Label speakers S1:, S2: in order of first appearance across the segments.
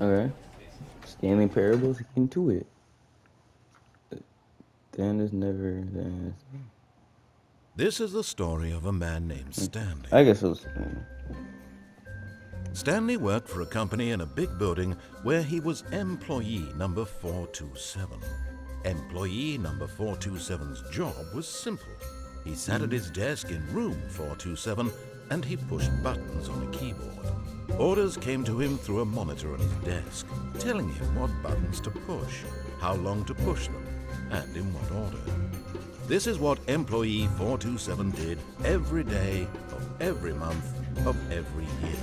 S1: Okay. Stanley Parables into it. Then is never. Then
S2: This is the story of a man named Stanley.
S1: I guess it was.
S2: Stanley worked for a company in a big building where he was employee number 427. Employee number 427's job was simple. He sat at his desk in room 427 and he pushed buttons on a keyboard. Orders came to him through a monitor on his desk, telling him what buttons to push, how long to push them, and in what order. This is what employee 427 did every day of every month of every year.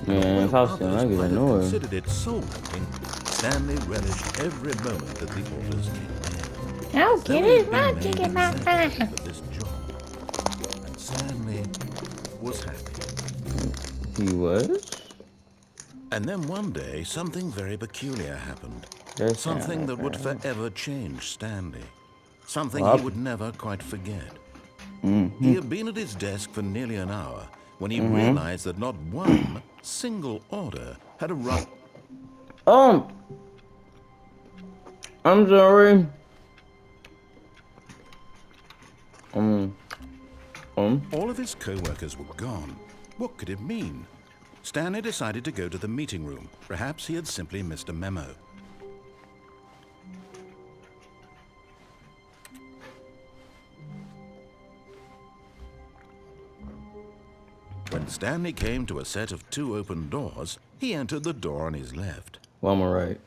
S1: Man, if I was Stanley, I'd get annoyed.
S2: Considered it soul-making, Stanley relished every moment that the orders came in.
S3: I'll get it, I'll take it, my
S2: for this job, and Stanley was happy.
S1: He was?
S2: And then one day, something very peculiar happened.
S1: That's
S2: Something that would forever change Stanley. Something he would never quite forget. He had been at his desk for nearly an hour when he realized that not one single order had arrived.
S1: I'm sorry.
S2: All of his co-workers were gone. What could it mean? Stanley decided to go to the meeting room. Perhaps he had simply missed a memo. When Stanley came to a set of 2 open doors, he entered the door on his left.
S1: Well, I'm alright.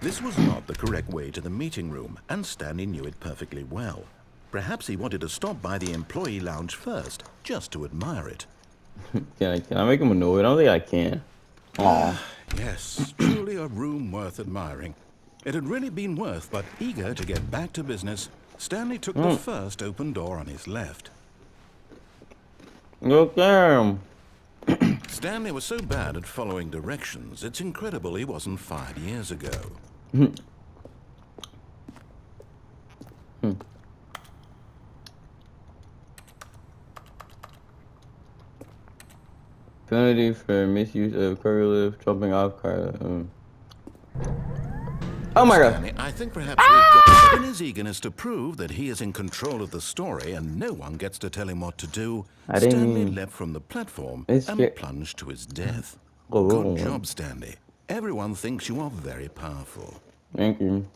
S2: This was not the correct way to the meeting room, and Stanley knew it perfectly well. Perhaps he wanted to stop by the employee lounge first, just to admire it.
S1: Can I make him annoyed? I don't think I can. Aw.
S2: Yes, truly a room worth admiring. It had really been worth, but eager to get back to business, Stanley took the first open door on his left.
S1: Look there.
S2: Stanley was so bad at following directions, it's incredible he wasn't fired years ago.
S1: Penalty for misuse of cargo lift, jumping off car. Oh my god.
S2: Stanley, I think perhaps we've got in his eagerness to prove that he is in control of the story and no one gets to tell him what to do. Stanley leapt from the platform and plunged to his death. Good job, Stanley. Everyone thinks you are very powerful.
S1: Thank you.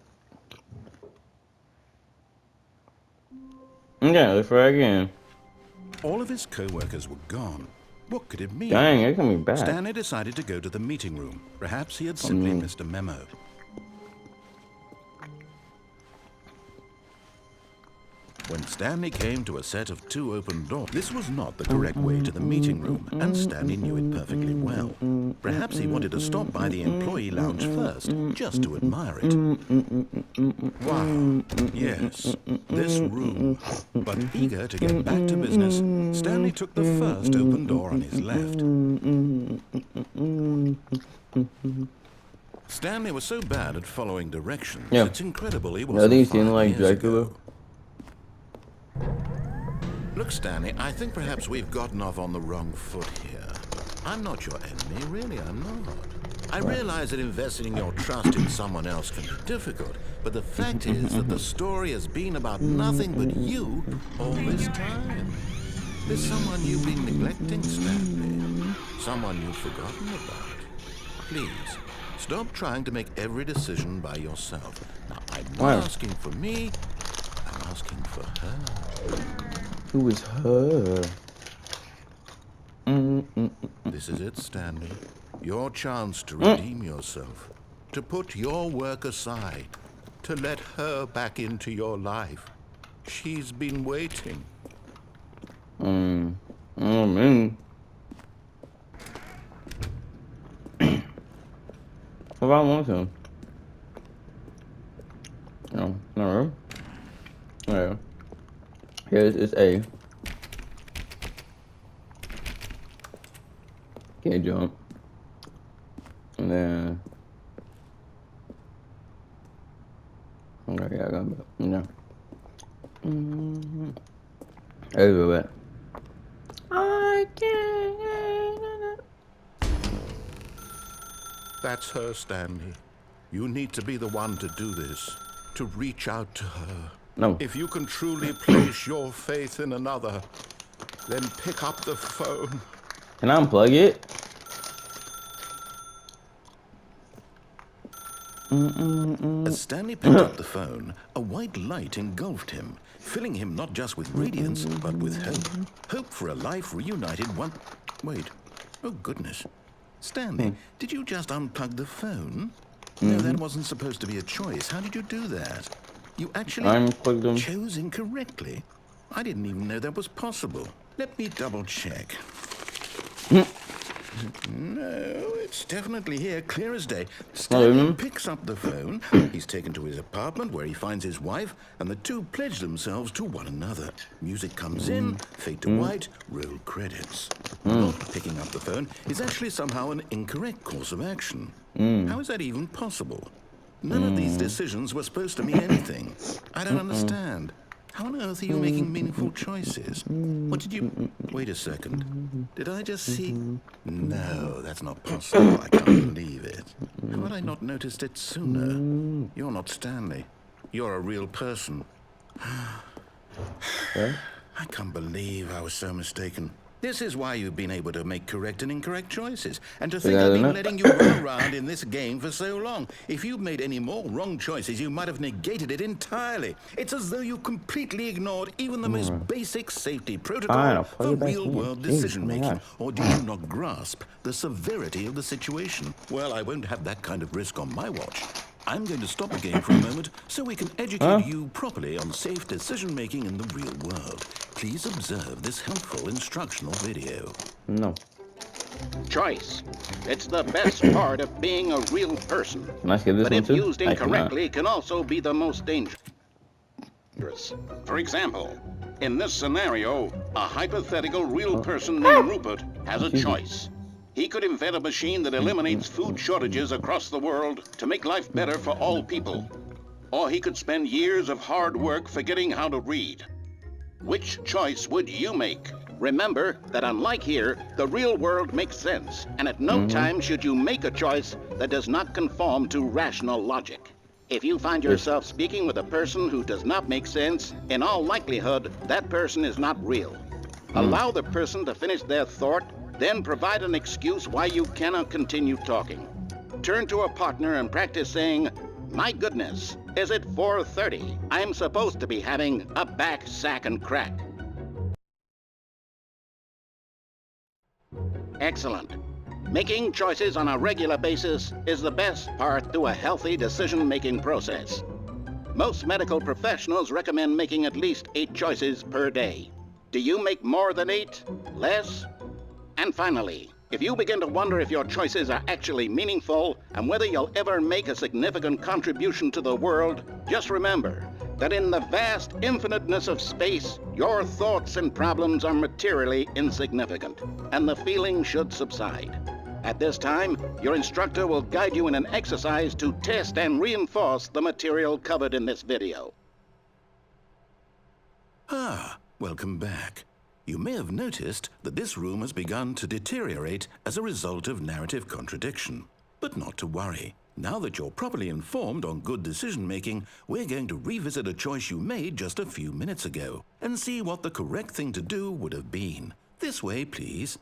S1: Okay, let's try again.
S2: All of his co-workers were gone. What could it mean?
S1: Dang, they're coming back.
S2: Stanley decided to go to the meeting room. Perhaps he had simply missed a memo. When Stanley came to a set of 2 open doors, this was not the correct way to the meeting room, and Stanley knew it perfectly well. Perhaps he wanted to stop by the employee lounge first, just to admire it. Wow, yes, this room. But eager to get back to business, Stanley took the first open door on his left. Stanley was so bad at following directions, it's incredible he wasn't fired years ago. Look, Stanley, I think perhaps we've gotten off on the wrong foot here. I'm not your enemy, really, I'm not. I realize that investing your trust in someone else can be difficult, but the fact is that the story has been about nothing but you all this time. There's someone you've been neglecting, Stanley. Someone you've forgotten about. Please, stop trying to make every decision by yourself. Now, I'm not asking for me, I'm asking for her.
S1: Who is her?
S2: This is it, Stanley. Your chance to redeem yourself. To put your work aside. To let her back into your life. She's been waiting.
S1: Oh, man. If I want to. No. Yeah. Here's A. Can't jump. And then. Okay, I got it. Yeah. There we go. I can't.
S2: That's her, Stanley. You need to be the one to do this, to reach out to her.
S1: No.
S2: If you can truly place your faith in another, then pick up the phone.
S1: Can I unplug it?
S2: As Stanley picked up the phone, a white light engulfed him, filling him not just with radiance, but with hope. Hope for a life reunited one... Wait. Oh, goodness. Stanley, did you just unplug the phone? No, that wasn't supposed to be a choice. How did you do that? You actually
S1: Unplugged them.
S2: chose incorrectly? I didn't even know that was possible. Let me double check. No, it's definitely here, clear as day. Stanley picks up the phone. He's taken to his apartment where he finds his wife, and the two pledge themselves to one another. Music comes in, fade to white, roll credits. Not picking up the phone is actually somehow an incorrect course of action. How is that even possible? None of these decisions were supposed to mean anything. I don't understand. How on earth are you making meaningful choices? What did you... Wait a second. Did I just see... No, that's not possible. I can't believe it. How had I not noticed it sooner? You're not Stanley. You're a real person. I can't believe I was so mistaken. This is why you've been able to make correct and incorrect choices. And to think I've been letting you run around in this game for so long. If you'd made any more wrong choices, you might have negated it entirely. It's as though you completely ignored even the most basic safety protocol for real-world decision-making. Or did you not grasp the severity of the situation? Well, I won't have that kind of risk on my watch. I'm going to stop the game for a moment so we can educate you properly on safe decision-making in the real world. Please observe this helpful instructional video.
S1: No.
S4: Choice. It's the best part of being a real person.
S1: Can I skip this
S4: But
S1: one
S4: if
S1: too?
S4: used incorrectly, can also be the most dangerous. For example, in this scenario, a hypothetical real person named Rupert has a choice. He could invent a machine that eliminates food shortages across the world to make life better for all people. Or he could spend years of hard work forgetting how to read. Which choice would you make? Remember that unlike here, the real world makes sense, and at no time should you make a choice that does not conform to rational logic. If you find yourself speaking with a person who does not make sense, in all likelihood, that person is not real. Allow the person to finish their thought, then provide an excuse why you cannot continue talking. Turn to a partner and practice saying, "My goodness, is it 4:30? I'm supposed to be having a back, sack, and crack." Excellent. Making choices on a regular basis is the best part to a healthy decision-making process. Most medical professionals recommend making at least 8 choices per day. Do you make more than 8? Less? And finally, if you begin to wonder if your choices are actually meaningful and whether you'll ever make a significant contribution to the world, just remember that in the vast infiniteness of space, your thoughts and problems are materially insignificant, and the feeling should subside. At this time, your instructor will guide you in an exercise to test and reinforce the material covered in this video.
S2: Welcome back. You may have noticed that this room has begun to deteriorate as a result of narrative contradiction. But not to worry. Now that you're properly informed on good decision-making, we're going to revisit a choice you made just a few minutes ago and see what the correct thing to do would have been. This way, please.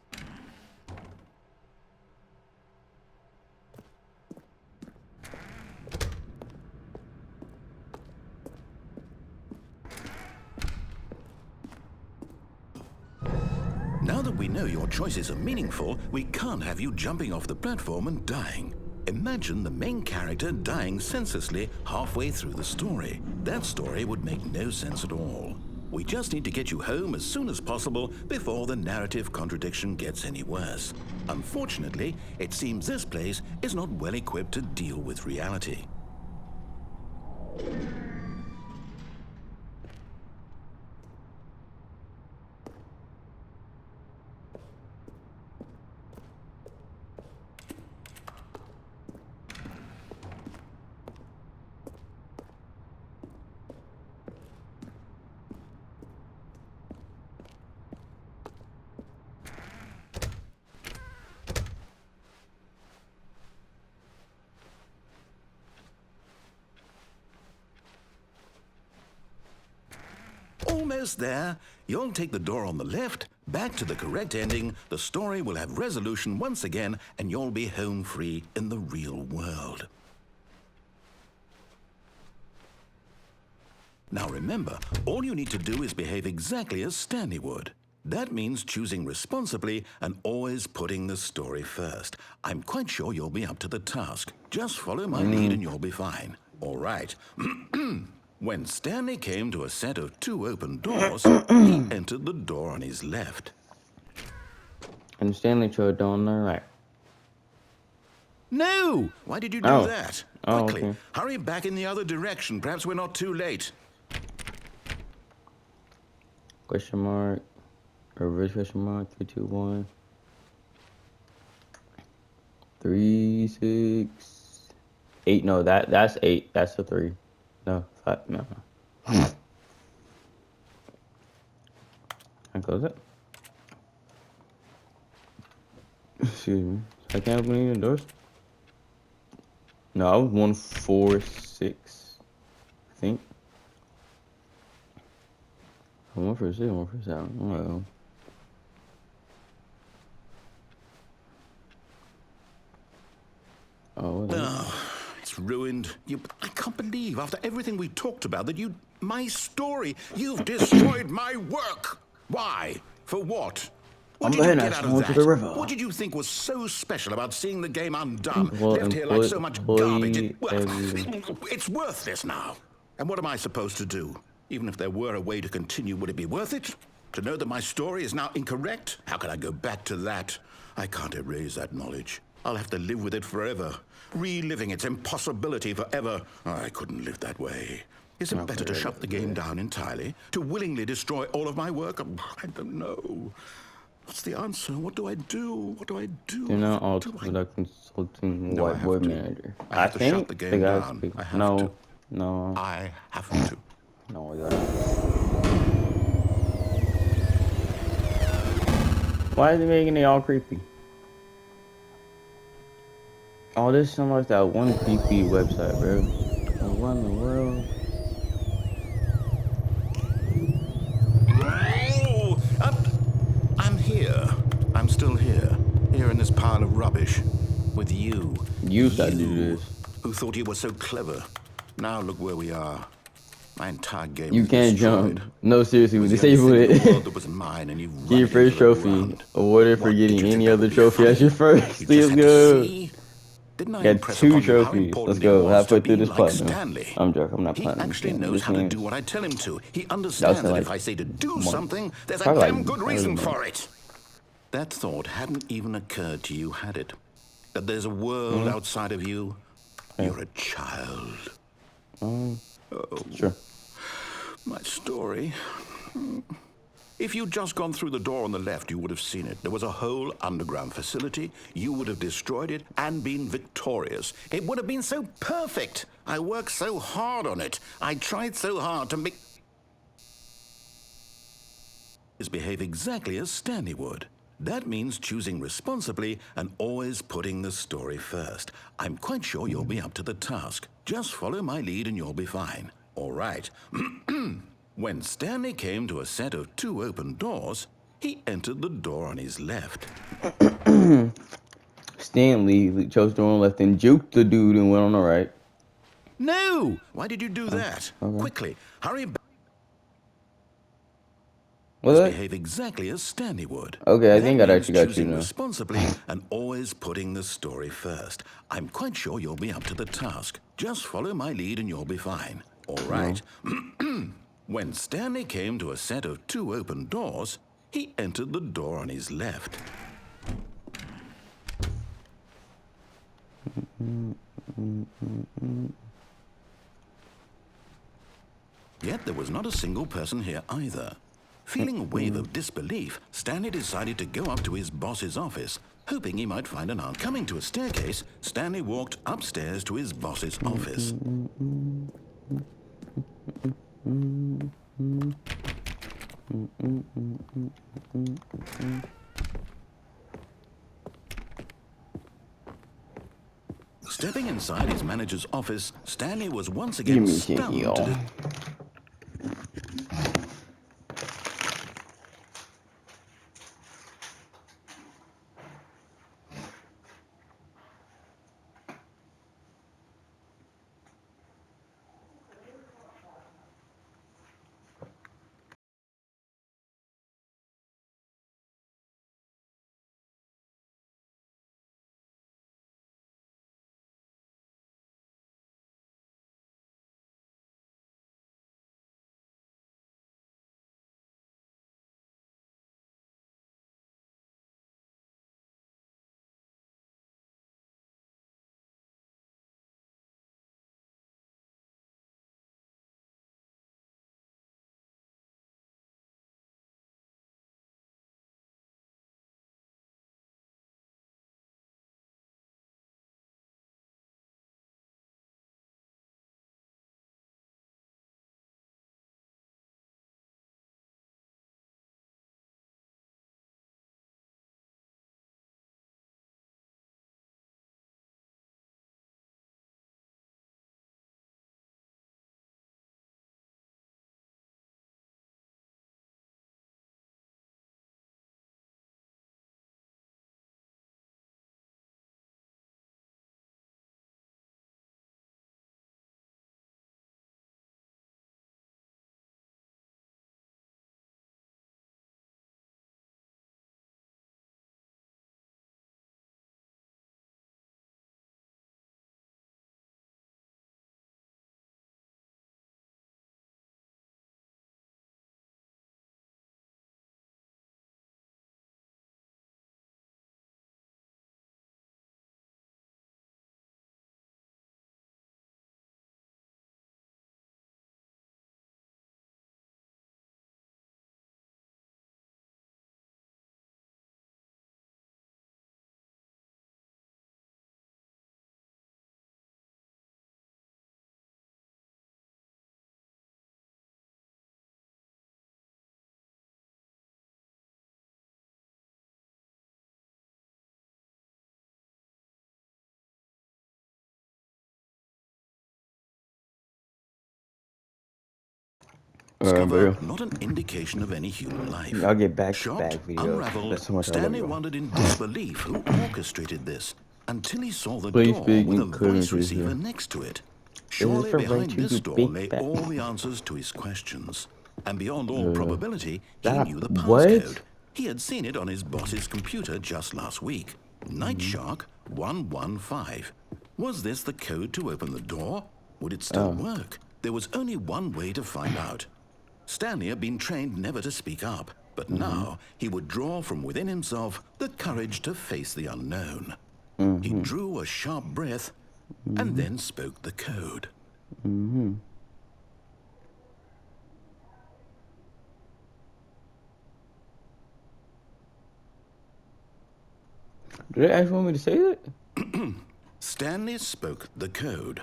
S2: Now that we know your choices are meaningful, we can't have you jumping off the platform and dying. Imagine the main character dying senselessly halfway through the story. That story would make no sense at all. We just need to get you home as soon as possible before the narrative contradiction gets any worse. Unfortunately, it seems this place is not well equipped to deal with reality. almost there. You'll take the door on the left, back to the correct ending. The story will have resolution once again, and you'll be home free in the real world. Now remember, all you need to do is behave exactly as Stanley would. That means choosing responsibly and always putting the story first. I'm quite sure you'll be up to the task. Just follow my lead and you'll be fine. All right. When Stanley came to a set of 2 open doors, he entered the door on his left.
S1: And Stanley chose on the right.
S2: No! Why did you do that?
S1: Oh,
S2: Quickly,
S1: okay.
S2: hurry back in the other direction. Perhaps we're not too late.
S1: Question mark. Reverse question mark. 3, 2, 1. 3, 6, 8. No, that's 8. That's a 3. No, 5. No. I close it. Excuse me. I can't open any of the doors. No, I was 1, 4, 6. I think. 1 for 6, 1 for 7. Oh.
S2: Oh, it's ruined. I can't believe, after everything we talked about, that my story, you've destroyed my work. Why? For what? What did you get out of that? What did you think was so special about seeing the game undone, left here like so much garbage? It's worthless now. And what am I supposed to do? Even if there were a way to continue, would it be worth it? To know that my story is now incorrect? How can I go back to that? I can't erase that knowledge. I'll have to live with it forever, reliving its impossibility forever. I couldn't live that way. Is it better to shut the game down entirely? To willingly destroy all of my work? I don't know. What's the answer? What do I do? What do I do?
S1: You're not all product consulting whiteboard manager.
S2: I have to shut the game down. I have to.
S1: No.
S2: I have to.
S1: No, you're not. Why is it making it all creepy? Oh, this sounds like that one creepy website, bro. What in the world?
S2: Oh, I'm here. I'm still here. Here in this pile of rubbish. With you.
S1: You gotta do this.
S2: Who thought you were so clever. Now look where we are. My entire game
S1: You can't
S2: destroyed.
S1: jump. No, seriously, we
S2: It was
S1: disabled
S2: the only thing in the
S1: it.
S2: world that was mine, and you
S1: Get your first trophy. Awarded for getting any other trophy as your first. Let's go.
S2: Didn't I
S1: Got
S2: impress
S1: 2
S2: upon you how
S1: trophies.
S2: important
S1: Let's
S2: it
S1: go.
S2: was
S1: Halfway
S2: to
S1: through
S2: be
S1: this
S2: like
S1: platinum.
S2: Stanley?
S1: I'm joking. I'm not
S2: He
S1: platinum.
S2: actually knows
S1: This
S2: how to
S1: means
S2: do what I tell him to. He understands that if I say to do something, there's a damn good reason for it. That thought hadn't even occurred to you, had it? That there's a world outside of you? You're a child.
S1: Sure.
S2: My story. If you'd just gone through the door on the left, you would have seen it. There was a whole underground facility. You would have destroyed it and been victorious. It would have been so perfect. I worked so hard on it. I tried so hard to make... behave exactly as Stanley would. That means choosing responsibly and always putting the story first. I'm quite sure you'll be up to the task. Just follow my lead and you'll be fine. All right. When Stanley came to a set of 2 open doors, he entered the door on his left.
S1: Stanley chose the one on the left and juked the dude and went on the right.
S2: No! Why did you do that?
S1: Okay.
S2: Quickly, hurry back.
S1: What's that?
S2: Behave exactly as Stanley would.
S1: Okay, I think I actually got you
S2: choosing
S1: now.
S2: responsibly and always putting the story first. I'm quite sure you'll be up to the task. Just follow my lead and you'll be fine. All right. When Stanley came to a set of 2 open doors, he entered the door on his left. Yet there was not a single person here either. Feeling a wave of disbelief, Stanley decided to go up to his boss's office, hoping he might find an answer. Coming to a staircase, Stanley walked upstairs to his boss's office. Stepping inside his manager's office, Stanley was once again stunned. discover
S1: bro.
S2: not an indication of any human life.
S1: I'll get
S2: Shocked,
S1: back videos.
S2: unraveled,
S1: That's how much I love
S2: Stanley
S1: y'all.
S2: wondered in disbelief who orchestrated this until he saw the
S1: Please
S2: door
S1: speak
S2: with a
S1: in
S2: voice
S1: currency,
S2: receiver
S1: sir.
S2: next to it.
S1: Is
S2: Surely
S1: this a way
S2: behind
S1: to
S2: this
S1: do
S2: door
S1: big
S2: lay
S1: back?
S2: all the answers to his questions. And beyond all probability, he
S1: That
S2: knew the
S1: what?
S2: passcode. He had seen it on his boss's computer just last week. Night Shark 115. Was this the code to open the door? Would it still work? There was only one way to find out. Stanley had been trained never to speak up, but now he would draw from within himself the courage to face the unknown. He drew a sharp breath and then spoke the code.
S1: Did they actually want me to say that?
S2: Stanley spoke the code.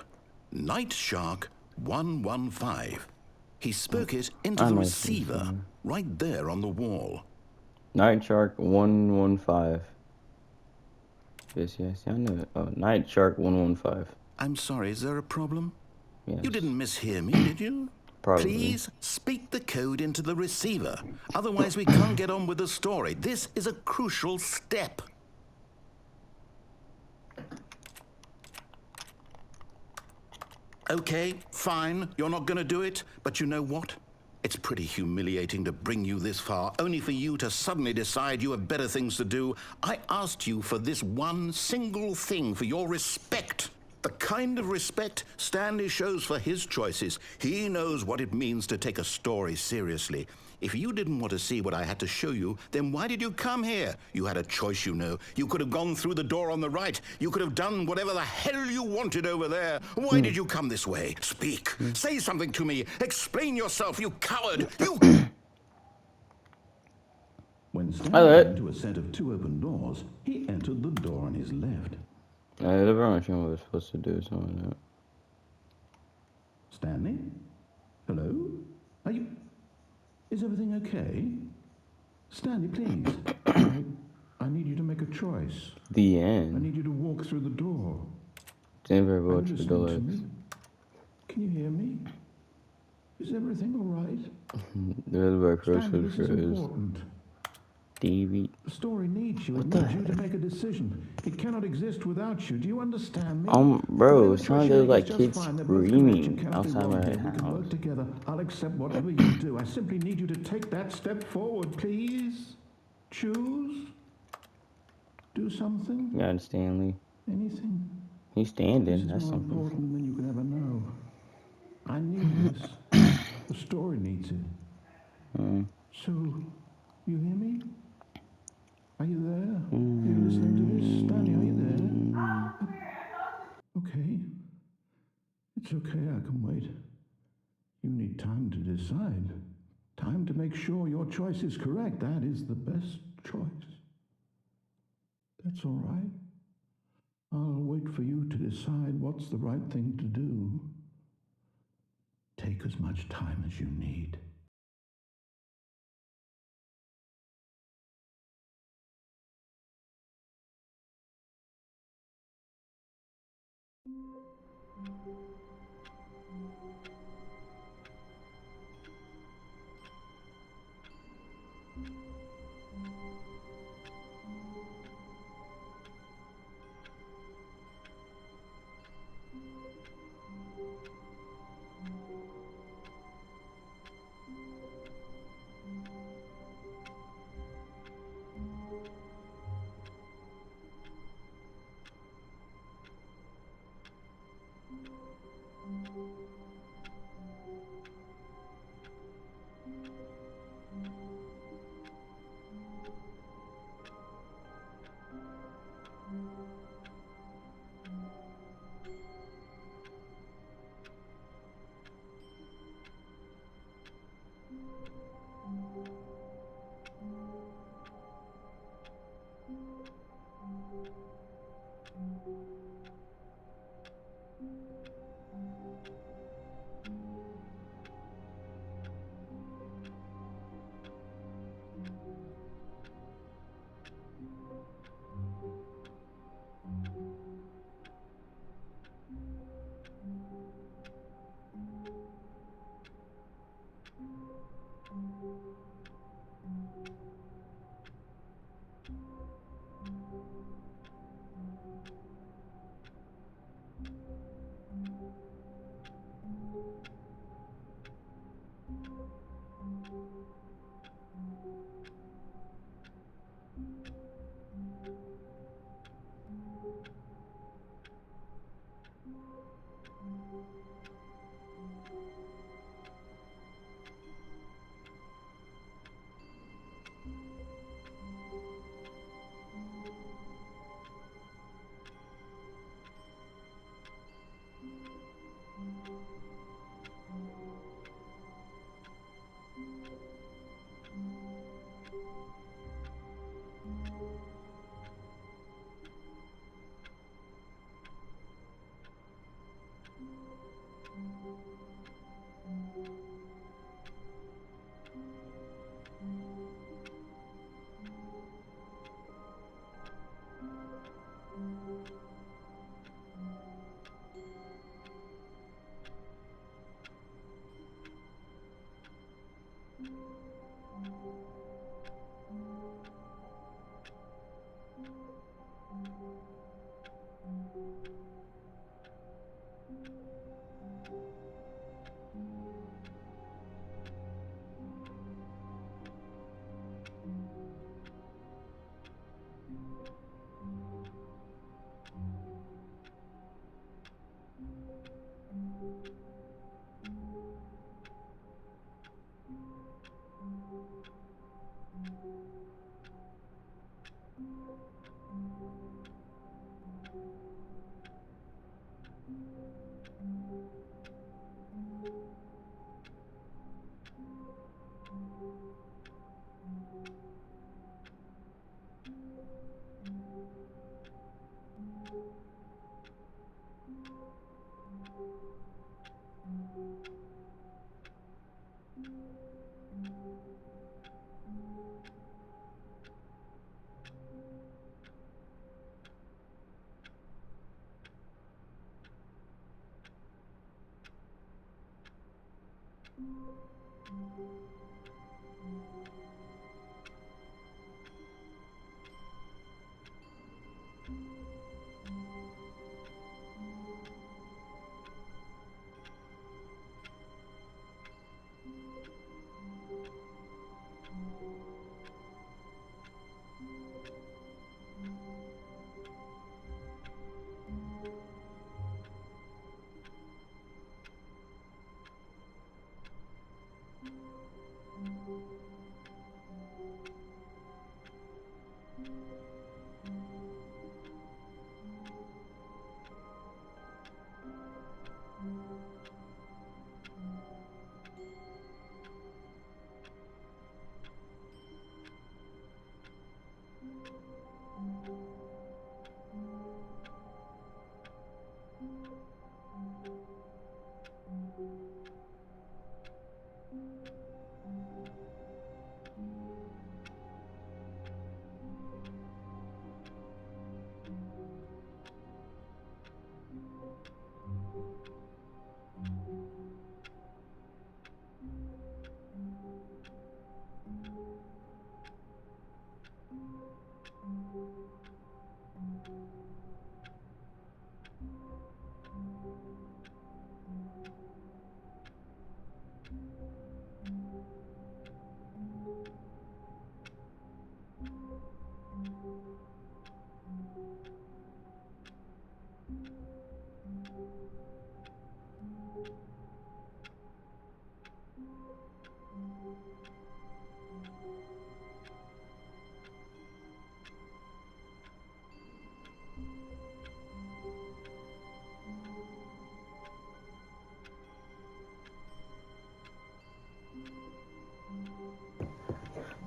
S2: Night Shark 115. He spoke it into
S1: I
S2: the
S1: know
S2: receiver right there on the wall.
S1: Night Shark 115. Yes, I know it. Oh, Night Shark 115.
S2: I'm sorry, is there a problem?
S1: Yes.
S2: You didn't mishear me, did you?
S1: Probably.
S2: Please speak the code into the receiver. Otherwise, we can't get on with the story. This is a crucial step. Okay, fine, you're not gonna do it, but you know what? It's pretty humiliating to bring you this far, only for you to suddenly decide you have better things to do. I asked you for this one single thing, for your respect. The kind of respect Stanley shows for his choices. He knows what it means to take a story seriously. If you didn't want to see what I had to show you, then why did you come here? You had a choice, you know. You could have gone through the door on the right. You could have done whatever the hell you wanted over there. Why did you come this way? Speak. Say something to me. Explain yourself, you coward. You...
S5: When Stanley came to a set of two open doors, he entered the door on his left.
S1: I never understand what we're supposed to do, so I know.
S5: Stanley? Hello? Are you... Is everything okay? Stanley, please. I need you to make a choice.
S1: The
S5: I
S1: end.
S5: need you to walk through the door.
S1: Denver
S5: Are you
S1: votes for
S5: listening to
S1: Deluxe.
S5: me? Can you hear me? Is everything all right?
S1: Denver votes
S5: Stanley, this is
S1: for
S5: important.
S1: David.
S5: The story needs you. It
S1: the
S5: needs you to make a decision. It cannot exist without you. Do you understand me?
S1: Bro,
S5: Whatever
S1: it's trying
S5: choice
S1: to
S5: you make
S1: like
S5: is just
S1: kids
S5: fine. They're both correct. You
S1: screaming
S5: cannot be
S1: outside
S5: wrong
S1: my
S5: here. We can
S1: house.
S5: work together. I'll accept whatever you do. I simply need you to take that step forward, please. Choose. Do something.
S1: You got Stanley.
S5: Anything.
S1: He's
S5: This
S1: standing.
S5: is
S1: That's
S5: more
S1: something.
S5: important than you can ever know. I need this. The story needs it. So, you hear me? Are you there? Are you listening to this? Stanley, are you there? Okay. It's okay, I can wait. You need time to decide. Time to make sure your choice is correct. That is the best choice. That's all right. I'll wait for you to decide what's the right thing to do. Take as much time as you need.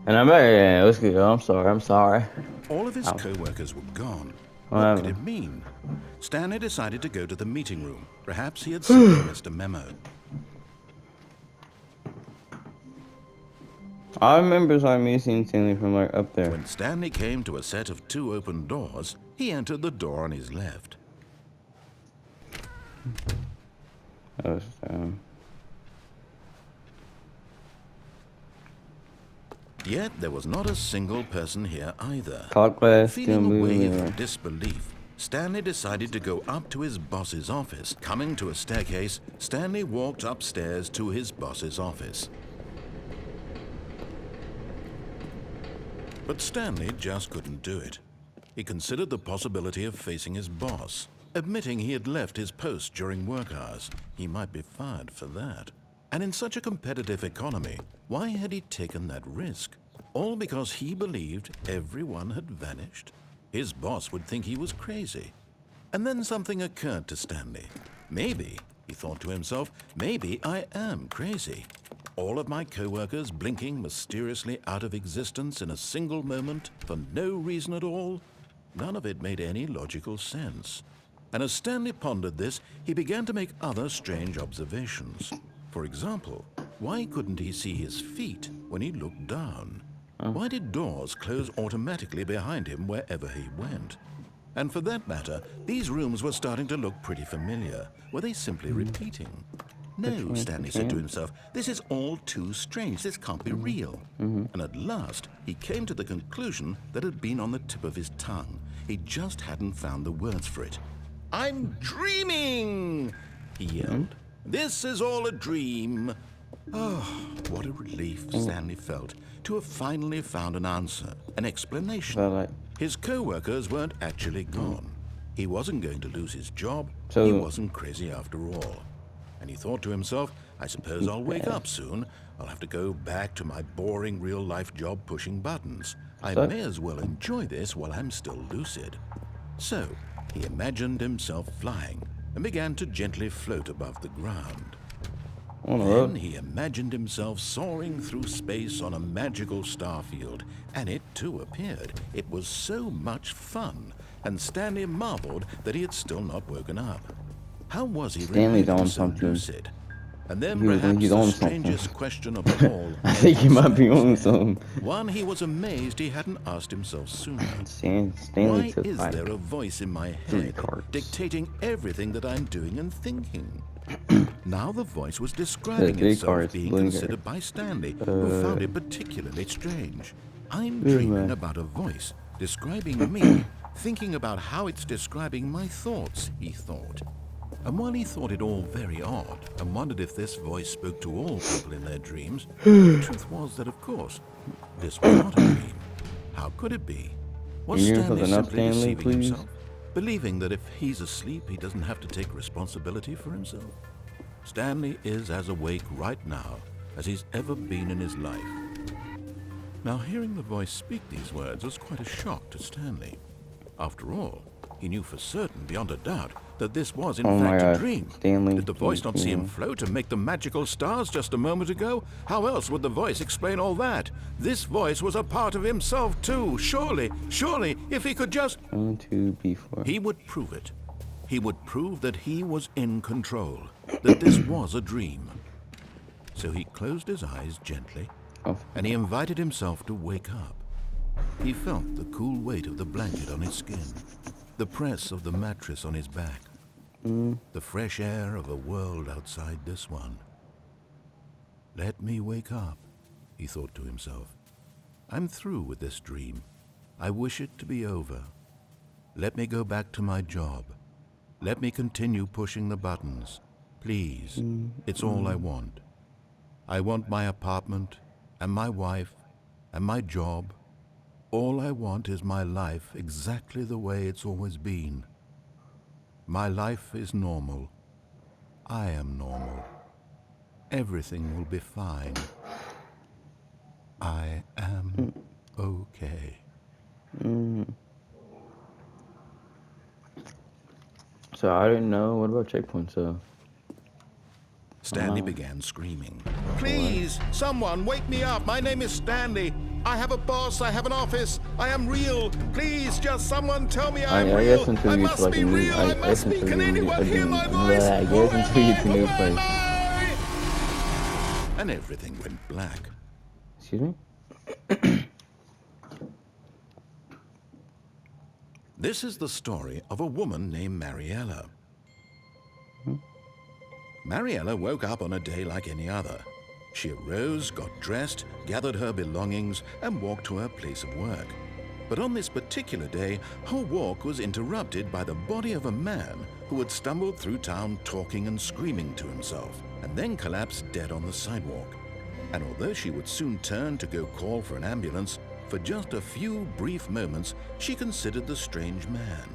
S1: And I'm back. Yeah, let's go. I'm sorry. I'm sorry.
S2: All of his
S1: Ow.
S2: co-workers were gone.
S1: What
S2: What could
S1: happened?
S2: it mean? Stanley decided to go to the meeting room. Perhaps he had simply missed a memo.
S1: I remember me seeing Stanley from like up there.
S2: When Stanley came to a set of 2 open doors, he entered the door on his left.
S1: That was,
S2: Yet there was not a single person here either.
S1: clock glass,
S2: Feeling a
S1: blue,
S2: wave
S1: yeah.
S2: of disbelief, Stanley decided to go up to his boss's office. Coming to a staircase, Stanley walked upstairs to his boss's office. But Stanley just couldn't do it. He considered the possibility of facing his boss, admitting he had left his post during work hours. He might be fired for that. And in such a competitive economy, why had he taken that risk? All because he believed everyone had vanished? His boss would think he was crazy. And then something occurred to Stanley. Maybe, he thought to himself, maybe I am crazy. All of my co-workers blinking mysteriously out of existence in a single moment for no reason at all? None of it made any logical sense. And as Stanley pondered this, he began to make other strange observations. For example, why couldn't he see his feet when he looked down? Why did doors close automatically behind him wherever he went? And for that matter, these rooms were starting to look pretty familiar. Were they simply repeating? No, Stanley said to himself, this is all too strange. This can't be real. And at last, he came to the conclusion that had been on the tip of his tongue. He just hadn't found the words for it. I'm dreaming, he yelled. This is all a dream. Oh, what a relief Stanley felt to have finally found an answer, an explanation. His co-workers weren't actually gone. He wasn't going to lose his job. He wasn't crazy after all. And he thought to himself, I suppose I'll wake up soon. I'll have to go back to my boring real-life job pushing buttons. I may as well enjoy this while I'm still lucid. So, he imagined himself flying and began to gently float above the ground. Then he imagined himself soaring through space on a magical starfield, and it too appeared. It was so much fun, and Stanley marveled that he had still not woken up. How was he
S1: Stanley's
S2: remaining
S1: on
S2: so
S1: something.
S2: lucid? And then
S1: He was-
S2: perhaps
S1: he's
S2: the
S1: on
S2: strangest
S1: something.
S2: question of them all.
S1: I think he might be on
S2: strikes him.
S1: something.
S2: One he was amazed he hadn't asked himself sooner.
S1: Stanley
S2: Why
S1: took
S2: is
S1: like
S2: there a voice in my
S1: 3
S2: head
S1: cards.
S2: dictating everything that I'm doing and thinking? Now the voice was
S1: Yeah,
S2: describing
S1: 3
S2: itself
S1: cards.
S2: being
S1: Blinker.
S2: considered by Stanley, who found it particularly strange. I'm
S1: Yeah,
S2: dreaming
S1: man.
S2: about a voice describing me, thinking about how it's describing my thoughts, he thought. And while he thought it all very odd and wondered if this voice spoke to all people in their dreams, the truth was that, of course, this was not a dream. How could it be? Was
S1: Can you hear
S2: Stanley
S1: something else,
S2: simply
S1: Stanley,
S2: deceiving
S1: please?
S2: himself? Believing that if he's asleep, he doesn't have to take responsibility for himself? Stanley is as awake right now as he's ever been in his life. Now, hearing the voice speak these words was quite a shock to Stanley. After all, he knew for certain, beyond a doubt, that this was in
S1: Oh my
S2: fact a
S1: God,
S2: dream.
S1: Stanley,
S2: Did the voice not see him
S1: yeah.
S2: float and make the magical stars just a moment ago? How else would the voice explain all that? This voice was a part of himself too. Surely, if he could just...
S1: 1, 2, B4.
S2: He would prove it. He would prove that he was in control, that this was a dream. So he closed his eyes gently,
S1: Oh,
S2: and he invited himself to wake up. He felt the cool weight of the blanket on his skin, the press of the mattress on his back, the fresh air of a world outside this one. Let me wake up, he thought to himself. I'm through with this dream. I wish it to be over. Let me go back to my job. Let me continue pushing the buttons. Please, it's all I want. I want my apartment and my wife and my job. All I want is my life exactly the way it's always been. My life is normal. I am normal. Everything will be fine. I am okay.
S1: So I didn't know. What about checkpoints? So
S2: Stanley began screaming. Please, someone, wake me up. My name is Stanley. I have a boss. I have an office. I am real. Please, just someone tell me I'm
S1: I
S2: real.
S1: guess until
S2: I
S1: you get
S2: must
S1: to like
S2: be
S1: a new,
S2: real. I
S1: I
S2: must
S1: guess
S2: be.
S1: until
S2: Can
S1: you
S2: anyone hear my voice?
S1: I guess until you get to a new place.
S2: And everything went black.
S1: Excuse me?
S2: This is the story of a woman named Mariella. Mariella woke up on a day like any other. She arose, got dressed, gathered her belongings, and walked to her place of work. But on this particular day, her walk was interrupted by the body of a man who had stumbled through town talking and screaming to himself, and then collapsed dead on the sidewalk. And although she would soon turn to go call for an ambulance, for just a few brief moments, she considered the strange man.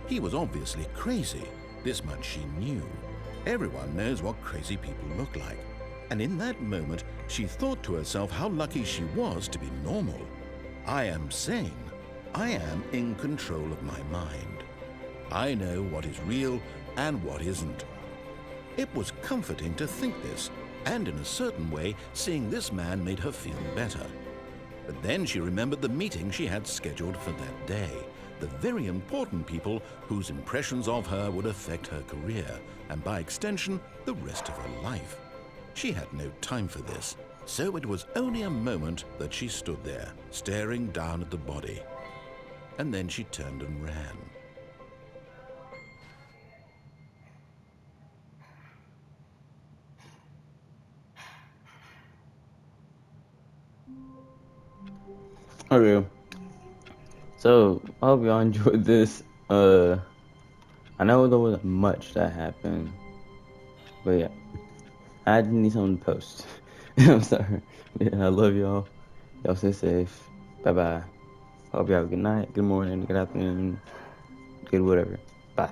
S2: He was obviously crazy. This much she knew. Everyone knows what crazy people look like. And in that moment, she thought to herself how lucky she was to be normal. I am sane. I am in control of my mind. I know what is real and what isn't. It was comforting to think this, and in a certain way, seeing this man made her feel better. But then she remembered the meeting she had scheduled for that day, the very important people whose impressions of her would affect her career, and by extension, the rest of her life. She had no time for this, so it was only a moment that she stood there, staring down at the body. And then she turned and ran.
S1: Okay. So I hope y'all enjoyed this. I know there wasn't much that happened, but yeah, I just need something to post. I'm sorry. Yeah, I love y'all. Y'all stay safe. Bye bye. Hope y'all have a good night, good morning, good afternoon, good whatever.